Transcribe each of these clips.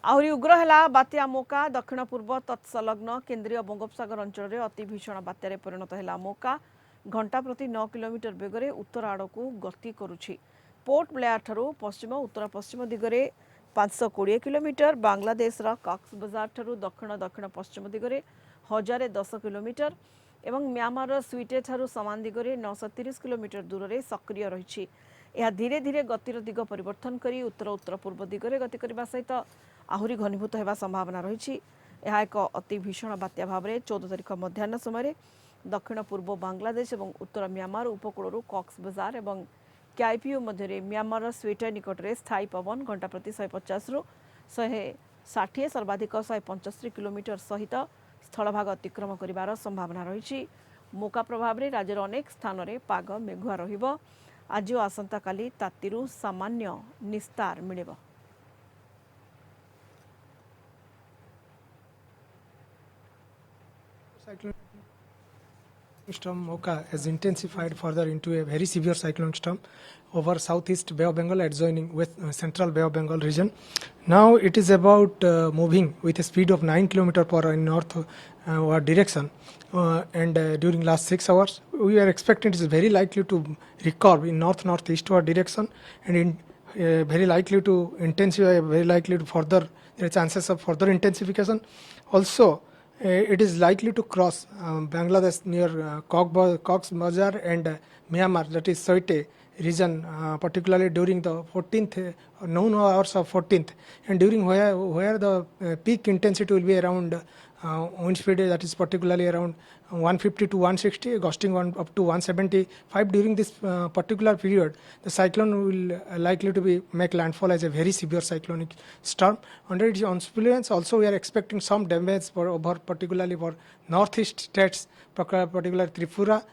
आहरी उग्र है बात्या मोका दक्षिण पूर्व तत्सलग्न केन्द्रीय बंगोपसागर अंचल में अति भीषण बात्यारे परिणत है मोका घंटा प्रति 9 किलोमीटर बेगरे उत्तर आड़ को गति करुछि। पोर्ट ब्लेयर ठारू पश्चिम उत्तर पश्चिम दिगरे 520 किलोमीटर, बांग्लादेश कक्सबजार ठारू दक्षिण दक्षिण पश्चिम दिगरे 1010 किलोमीटर एवं म्यांमार स्वीटे ठारू समान दिगरे 930 किलोमीटर दूर में सक्रिय रही। यह धीरे धीरे गतिर दिग परिवर्तन करी उत्तर उत्तर पूर्व दिगरे गति करने सहित आहरी घनीभूत होगा संभावना रही। यह एक अति भीषण बात्या भाव में 14 तारिख मध्याह्न समय दक्षिण पूर्व बांग्लादेश और उत्तर म्यांमार उपकूल कक्सबजार और कैपीओ मध्य म्यांमार स्वीटर निकट में स्थायी पवन घंटा प्रति 150 रु 160 सर्वाधिक 175 किलोमीटर सहित स्थलभाग अतिक्रम कर संभावना रही। मोका प्रभाव में राज्यर अनेक स्थान में पाग मेघुआ रहिबो। आज और आसंता काली तातीरु सामान्य निस्तार मिलिबो। Cyclone storm Mocha has intensified further into a very severe cyclone storm over southeast Bay of Bengal adjoining with central Bay of Bengal region. Now it is about moving with a speed of 9 km per hour in north direction and during last 6 hours we are expecting it is very likely to recur in northeastward direction and in very likely to intensify, very likely to further, there are chances of further intensification. Also it is likely to cross Bangladesh near Cox's Bazar and Myanmar, that is Soite region, particularly during the 14th noon hours of 14th, and during where the peak intensity will be around wind speed that is particularly around 150 to 160, gusting up to 175. During this particular period, the cyclone will likely to be make landfall as a very severe cyclonic storm. Under its influence, also we are expecting some damage particularly for northeast states, particularly Tripura,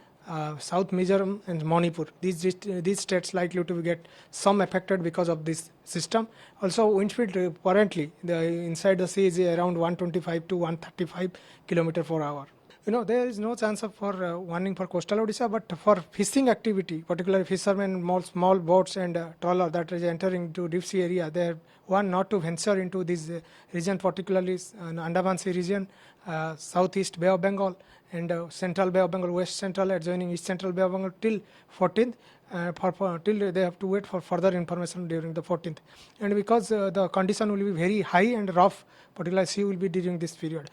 South Mizoram and Manipur. These states likely to get some affected because of this system. Also wind speed currently inside the sea is around 125 to 135 km per hour. There is no chance of for warning for coastal Odisha, but for fishing activity, particularly fishermen, small boats and trawler that is entering to deep sea area, they want not to venture into this region, particularly Andaman Sea region, southeast Bay of Bengal and central Bay of Bengal, west central adjoining east central Bay of Bengal till 14th. Till they have to wait for further information during the 14th, and because the condition will be very high and rough, particularly sea will be during this period.